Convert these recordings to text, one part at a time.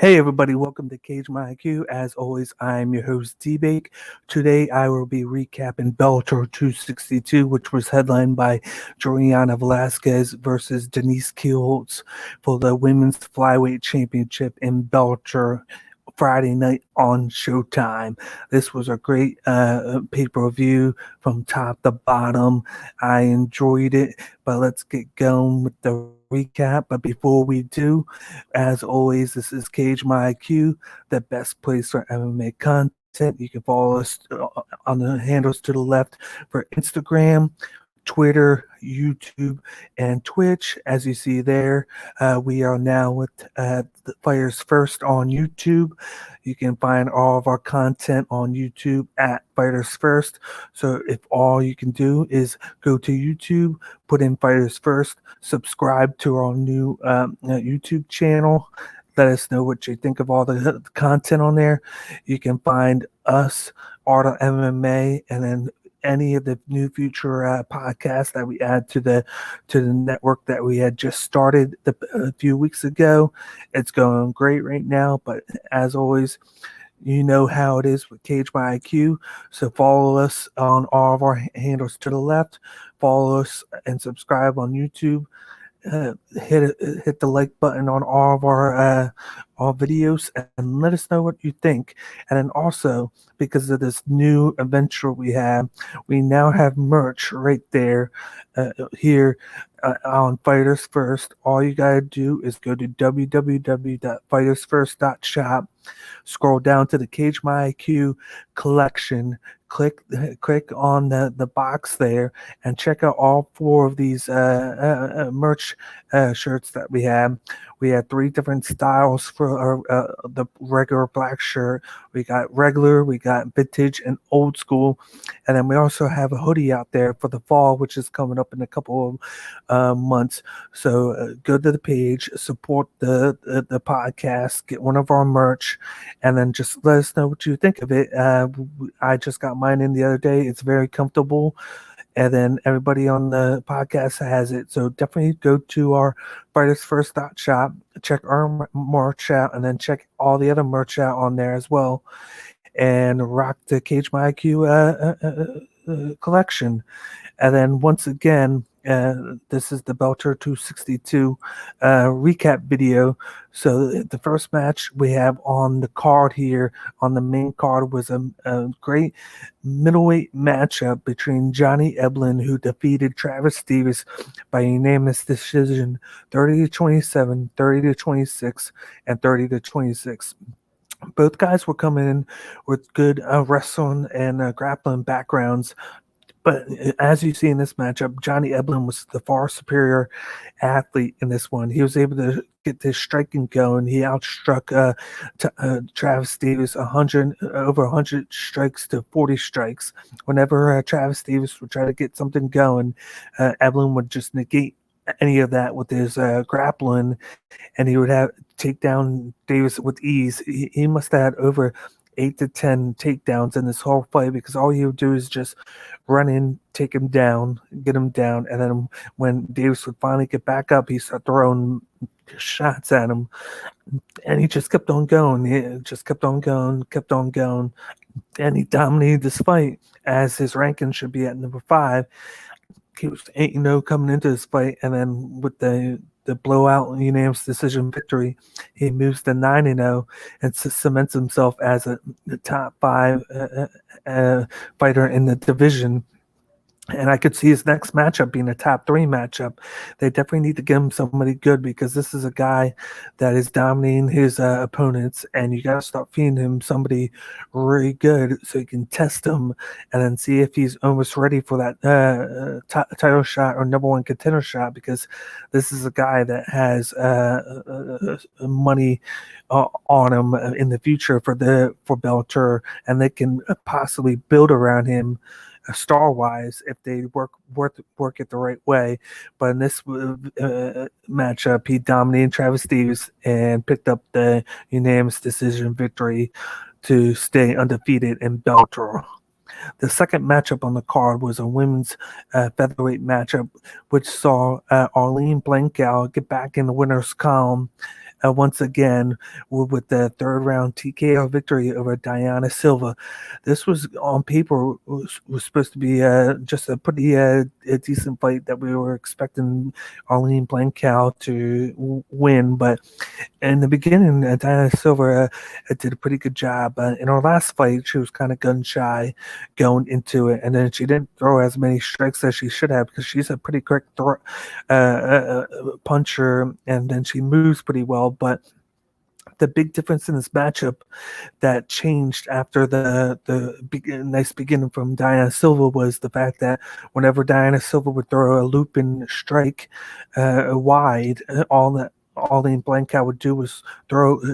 Hey everybody, welcome to CAGEMYIQIO. As always, I'm your host D-Bake. Today I will be recapping Bellator 262, which was headlined by Juliana Velasquez versus Denise Kielholtz for the Women's Flyweight Championship in Bellator Friday night on Showtime. This was a great pay-per-view from top to bottom. I enjoyed it, but let's get going with the recap. But before we do, as always, this is CAGEMYIQIO, the best place for MMA content. You can follow us on the handles to the left for Instagram, Twitter, YouTube, and Twitch. As you see there, we are now with the Fighters First on YouTube. You can find all of our content on YouTube at Fighters First. So if all you can do is go to YouTube, put in Fighters First, subscribe to our new YouTube channel. Let us know what you think of all the content on there. You can find us, Art of MMA, and then any of the new future podcasts that we add to the network that we had just started a few weeks ago. It's going great right now, but as always, you know how it is with CAGEMYIQIO. So follow us on all of our handles to the left. Follow us and subscribe on YouTube. Hit the like button on all of our videos and let us know what you think. And then also, because of this new adventure we now have merch right there here on Fighters First. All you gotta do is go to www.fightersfirst.shop, scroll down to the CAGEMYIQIO collection, click on the box there, and check out all four of these merch shirts that we have. We have 3 different styles for the regular black shirt. We got regular, we got vintage, and old school. And then we also have a hoodie out there for the fall, which is coming up in a couple of months. So go to the page, support the podcast, get one of our merch, and then just let us know what you think of it. I just got mine in the other day. It's very comfortable. And then everybody on the podcast has it. So definitely go to our fightersfirst.shop, check our merch out, and then check all the other merch out on there as well. And rock the CAGEMYIQIO collection. And then once again, this is the Bellator 262 recap video. So the first match we have on the card here, on the main card, was a great middleweight matchup between Johnny Eblen, who defeated Travis Davis by unanimous decision 30-27, 30-26, and 30-26. Both guys were coming in with good wrestling and grappling backgrounds. But as you see in this matchup, Johnny Eblen was the far superior athlete in this one. He was able to get this striking going. He outstruck Travis Davis over 100 strikes to 40 strikes. Whenever Travis Davis would try to get something going, Eblen would just negate any of that with his grappling, and he would take down Davis with ease. He must have had over 8 to 10 takedowns in this whole fight, because all he would do is just run in, take him down, get him down, and then when Davis would finally get back up, he started throwing shots at him, and he just kept on going. He just kept on going, and he dominated this fight, as his ranking should be at number 5. He was 8-0 coming into this fight, and then with the blowout unanimous decision victory, he moves to 9-0 and cements himself as the top 5 fighter in the division. And I could see his next matchup being a top 3 matchup. They definitely need to give him somebody good, because this is a guy that is dominating his opponents, and you got to start feeding him somebody really good so you can test him and then see if he's almost ready for that title shot or number 1 contender shot, because this is a guy that has money on him in the future for Bellator, and they can possibly build around him star-wise if they work it the right way. But in this matchup, he dominated Travis Davis and picked up the unanimous decision victory to stay undefeated in Bellator. The second matchup on the card was a women's featherweight matchup, which saw Arlene Blencowe get back in the winner's column once again with the third round TKO victory over Dayana Silva. This was on paper was supposed to be just a pretty a decent fight that we were expecting Arlene Blencowe to win, but in the beginning, Dayana Silva did a pretty good job. In her last fight, she was kind of gun shy going into it, and then she didn't throw as many strikes as she should have because she's a pretty quick puncher, and then she moves pretty well. But the big difference in this matchup that changed after the nice beginning from Dayana Silva was the fact that whenever Dayana Silva would throw a looping strike wide, all that Arlene Blencowe would do was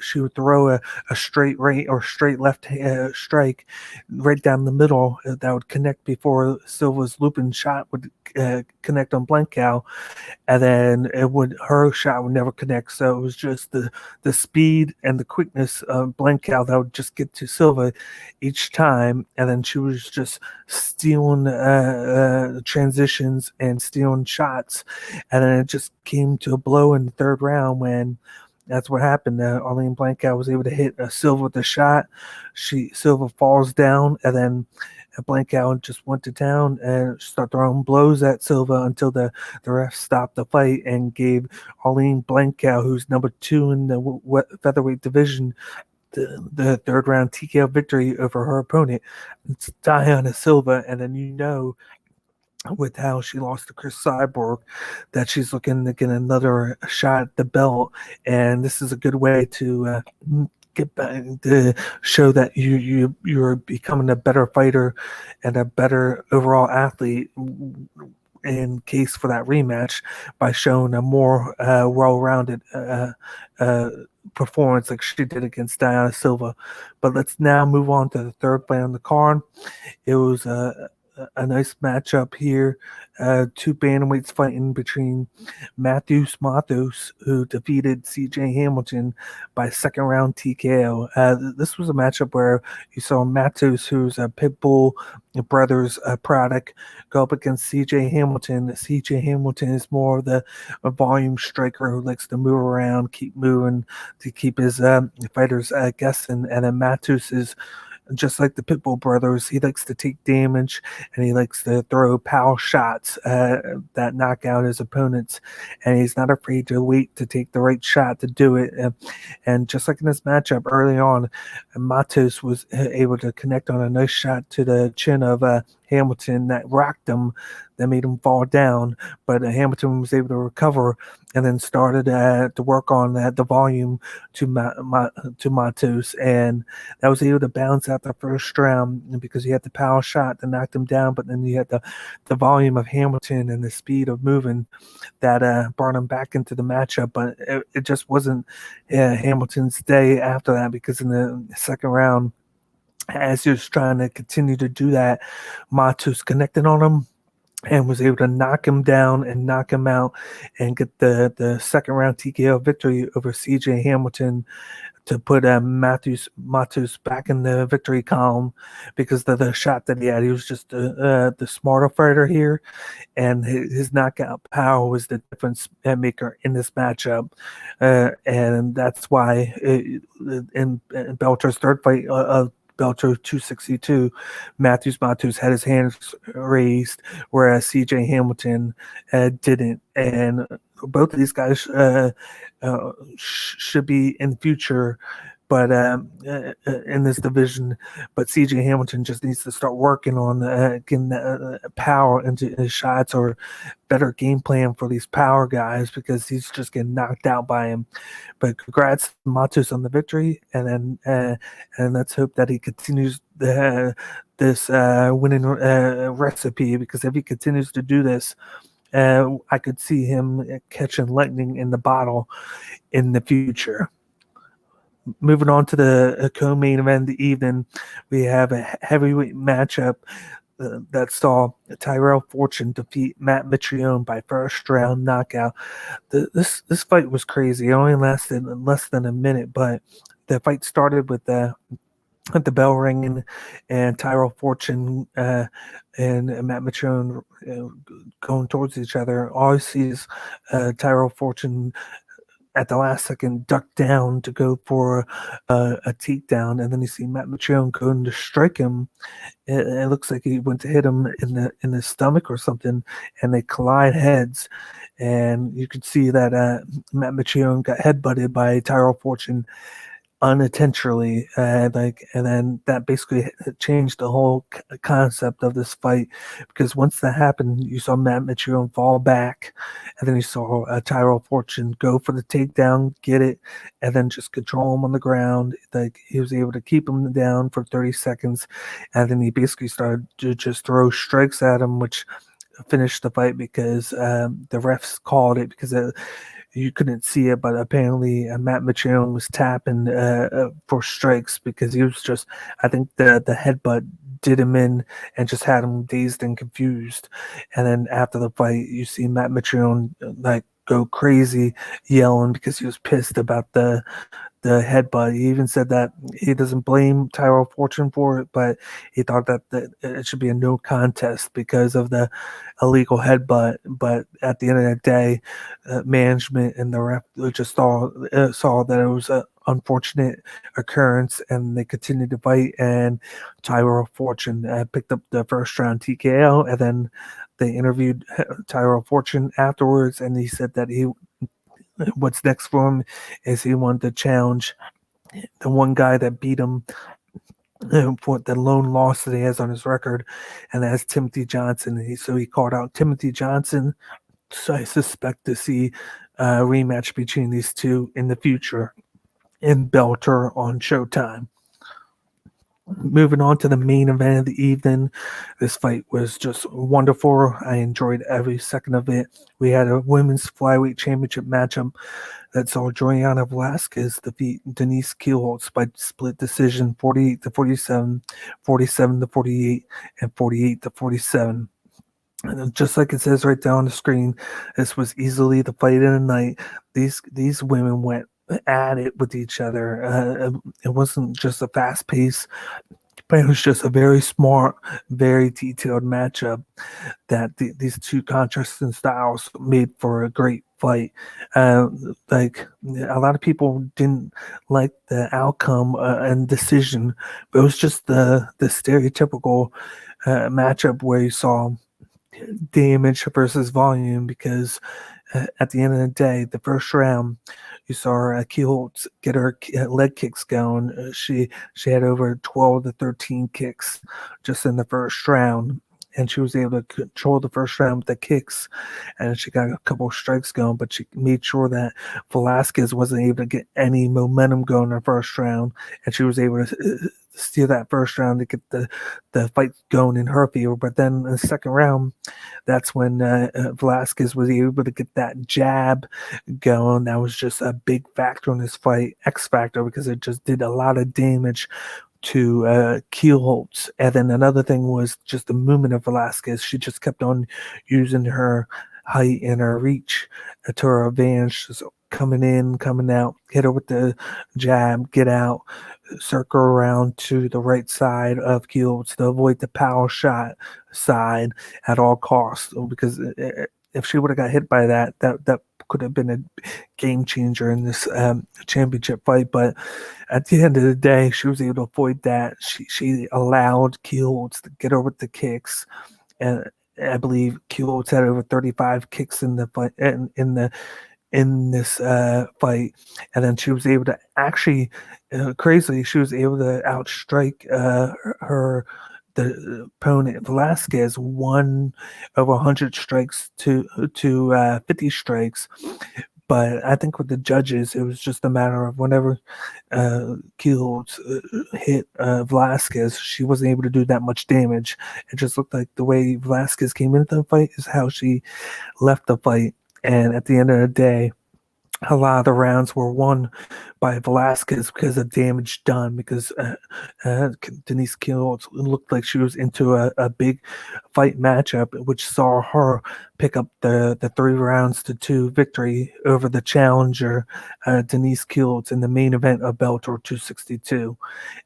she would throw a straight right or straight left strike right down the middle that would connect before Silva's looping shot would connect on Blencowe, and then her shot would never connect. So it was just the speed and the quickness of Blencowe that would just get to Silva each time, and then she was just stealing transitions and stealing shots, and then it just came to a blow in the third round when that's what happened. Arlene Blencowe was able to hit Silva with a shot. Silva falls down, and then Blencowe just went to town and started throwing blows at Silva until the ref stopped the fight and gave Arlene Blencowe, who's number 2 in the featherweight division, the third round TKO victory over her opponent. It's Dayana Silva, and then with how she lost to Chris Cyborg, that she's looking to get another shot at the belt, and this is a good way to get back to show that you're becoming a better fighter and a better overall athlete in case for that rematch by showing a more well-rounded performance like she did against Dayana Silva. But let's now move on to the third fight on the card. It was a nice matchup here. Two bantamweights fighting between Matheus Mattos, who defeated Cee Jay Hamilton by second round TKO. This was a matchup where you saw Mattos, who's a Pitbull Brothers product, go up against Cee Jay Hamilton. Cee Jay Hamilton is more of a volume striker who likes to move around, keep moving to keep his fighters guessing. And then Mattos is just like the Pitbull brothers. He likes to take damage and he likes to throw power shots that knock out his opponents. And he's not afraid to wait to take the right shot to do it. And just like in this matchup early on, Mattos was able to connect on a nice shot to the chin of Hamilton that rocked him, that made him fall down. But Hamilton was able to recover and then started to work on the volume to Mattos, and that was able to balance out the first round because he had the power shot that knocked him down, but then you had the volume of Hamilton and the speed of moving that brought him back into the matchup. But it just wasn't Hamilton's day after that, because in the second round, as he was trying to continue to do that, Mattos connected on him and was able to knock him down and knock him out and get the second round TKO victory over Cee Jay Hamilton to put Matheus Mattos back in the victory column because of the shot that he had. He was just the smarter fighter here, and his knockout power was the difference maker in this matchup. And that's why in Bellator's third fight of Bellator 262, Matheus Mattos had his hands raised, whereas Cee Jay Hamilton didn't. And both of these guys should be in the future, but in this division. But Cee Jay Hamilton just needs to start working on getting power into his shots, or better game plan for these power guys, because he's just getting knocked out by him. But congrats Mattos on the victory, and then and let's hope that he continues this winning recipe, because if he continues to do this, I could see him catching lightning in the bottle in the future. Moving on to the co-main event of the evening, we have a heavyweight matchup that saw Tyroll Fortune defeat Matt Mitrione by first round knockout. This fight was crazy. It only lasted less than a minute, but the fight started with the bell ringing and Tyroll Fortune and Matt Mitrione going towards each other. All I see is Tyroll Fortune at the last second ducked down to go for a takedown, and then you see Matt Mitrione going to strike him. It looks like he went to hit him in the stomach or something, and they collide heads. And you could see that Matt Mitrione got headbutted by Tyroll Fortune unintentionally, and then that basically changed the whole concept of this fight, because once that happened, you saw Matt Mitrione fall back, and then you saw Tyroll Fortune go for the takedown, get it, and then just control him on the ground. Like, he was able to keep him down for 30 seconds, and then he basically started to just throw strikes at him, which finished the fight because the refs called it, because you couldn't see it, but apparently Matt Mitrione was tapping for strikes, because he was just, I think the headbutt did him in and just had him dazed and confused. And then after the fight, you see Matt Mitrione like go crazy yelling because he was pissed about the headbutt. He even said that he doesn't blame Tyroll Fortune for it, but he thought that it should be a no contest because of the illegal headbutt. But at the end of the day, management and the ref just saw that it was an unfortunate occurrence, and they continued to fight. And Tyroll Fortune picked up the first round TKO, and then they interviewed Tyroll Fortune afterwards, and he said that what's next for him is he wanted to challenge the one guy that beat him for the lone loss that he has on his record, and that's Timothy Johnson. So he called out Timothy Johnson. So I suspect to see a rematch between these two in the future in Bellator on Showtime. Moving on to the main event of the evening, this fight was just wonderful. I enjoyed every second of it. We had a women's flyweight championship matchup that saw Juliana Velasquez defeat Denise Kielholtz by split decision 48-47, 47-48, and 48-47. And just like it says right down on the screen, this was easily the fight of the night. These women went at it with each other. It wasn't just a fast pace, but it was just a very smart, very detailed matchup that these two contrasting styles made for a great fight. Like, a lot of people didn't like the outcome and decision, but it was just the stereotypical matchup where you saw damage versus volume, because at the end of the day, the first round, you saw Kielholtz get her leg kicks going. She had over 12 to 13 kicks just in the first round, and she was able to control the first round with the kicks, and she got a couple of strikes going, but she made sure that Velasquez wasn't able to get any momentum going in the first round, and she was able to steal that first round to get the fight going in her favor. But then in the second round, that's when Velasquez was able to get that jab going. That was just a big factor in this fight, X factor, because it just did a lot of damage to Kielholtz. And then another thing was just the movement of Velasquez. She just kept on using her height and her reach to her advantage. So coming in, coming out, hit her with the jab, get out, circle around to the right side of Kielholtz to avoid the power shot side at all costs. Because if she would have got hit by that could have been a game changer in this championship fight. But at the end of the day, she was able to avoid that. She allowed Kielholtz to get her with the kicks, and I believe Kielholtz had over 35 kicks in the fight in this fight, and then she was able to actually, crazily, she was able to outstrike the opponent. Velasquez won over 100 strikes to 50 strikes. But I think with the judges, it was just a matter of whenever Kielholtz hit Velasquez, she wasn't able to do that much damage. It just looked like the way Velasquez came into the fight is how she left the fight. And at the end of the day, a lot of the rounds were won by Velasquez because of damage done, because Denise Kielholtz looked like she was into a big fight matchup, which saw her pick up the 3-2 victory over the challenger, Denise Kielholtz, in the main event of Bellator 262.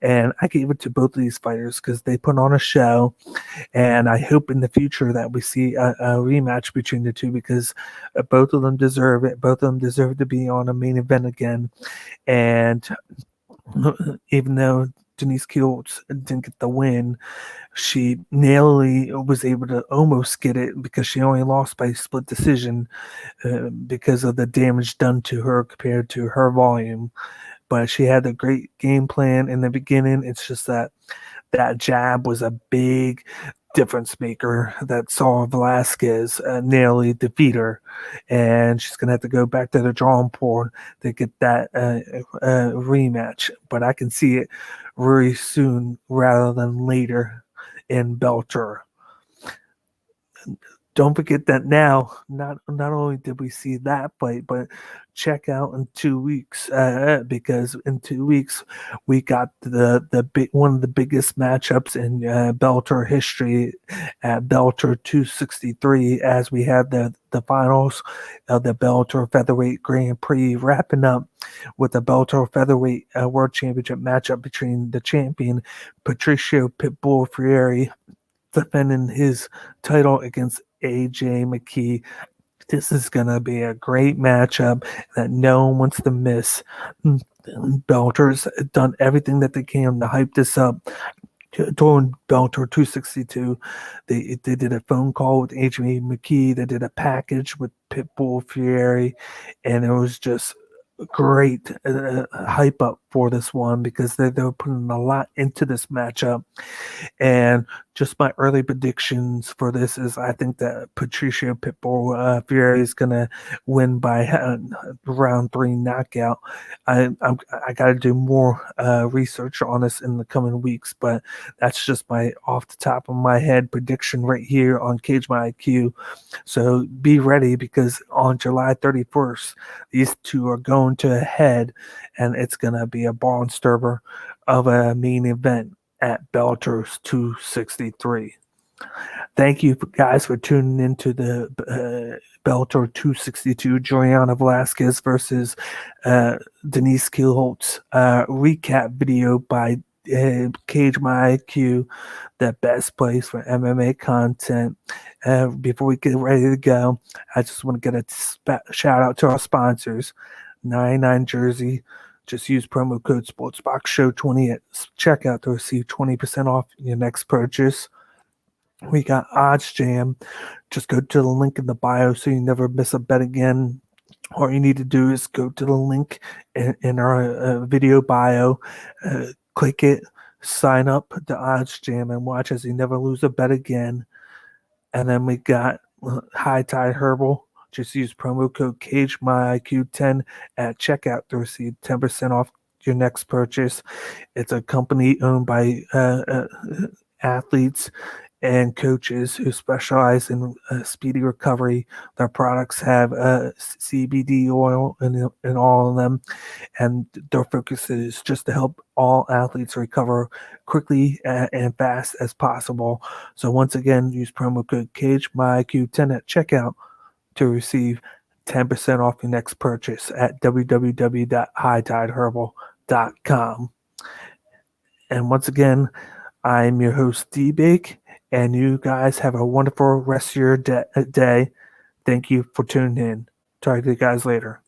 And I gave it to both of these fighters because they put on a show. And I hope in the future that we see a rematch between the two, because both of them deserve it. Both of them deserve to be on a main event again. And even though Denise Kielholtz didn't get the win, she narrowly was able to almost get it because she only lost by split decision because of the damage done to her compared to her volume. But she had a great game plan in the beginning. It's just that jab was a big difference maker that saw Velasquez nearly defeat her, and she's gonna have to go back to the drawing board to get that rematch. But I can see it very soon rather than later in Bellator. Don't forget that now, not only did we see that fight, but check out in 2 weeks, because in 2 weeks we got the big one of the biggest matchups in Bellator history at Bellator 263, as we had the finals of the Bellator Featherweight Grand Prix, wrapping up with the Bellator Featherweight World Championship matchup between the champion Patricio Pitbull Freire defending his title against CAGEMYIQIO. This is going to be a great matchup that no one wants to miss. Bellator's done everything that they can to hype this up. During Bellator 262, they did a phone call with CAGEMYIQIO. They did a package with Pitbull Freire, and it was just great hype up for this one because they were putting a lot into this matchup. And just my early predictions for this is I think that Patricio Pitbull Freire is going to win by round 3 knockout. I got to do more research on this in the coming weeks, but that's just my off the top of my head prediction right here on CAGEMYIQIO. So be ready, because on July 31st, these two are going to head, and it's going to be a barn stirrer of a main event at Bellator 263. Thank you guys for tuning into the Bellator 262 Juliana Velasquez versus Denise Kielholtz recap video by CAGEMYIQIO, the best place for MMA content. Before we get ready to go, I just want to get a shout out to our sponsors. 99 Jersey. Just use promo code SportsBoxShow20 at checkout to receive 20% off your next purchase. We got Oddsjam. Just go to the link in the bio so you never miss a bet again. All you need to do is go to the link in our video bio, click it, sign up to Oddsjam, and watch as you never lose a bet again. And then we got High Tide Herbal. Just use promo code CAGEMYIQIO10 at checkout to receive 10% off your next purchase. It's a company owned by athletes and coaches who specialize in speedy recovery. Their products have CBD oil in all of them, and their focus is just to help all athletes recover quickly and fast as possible. So once again, use promo code CAGEMYIQIO10 at checkout to receive 10% off your next purchase at www.hightideherbal.com. And once again, I'm your host, D-Bake, and you guys have a wonderful rest of your day. Thank you for tuning in. Talk to you guys later.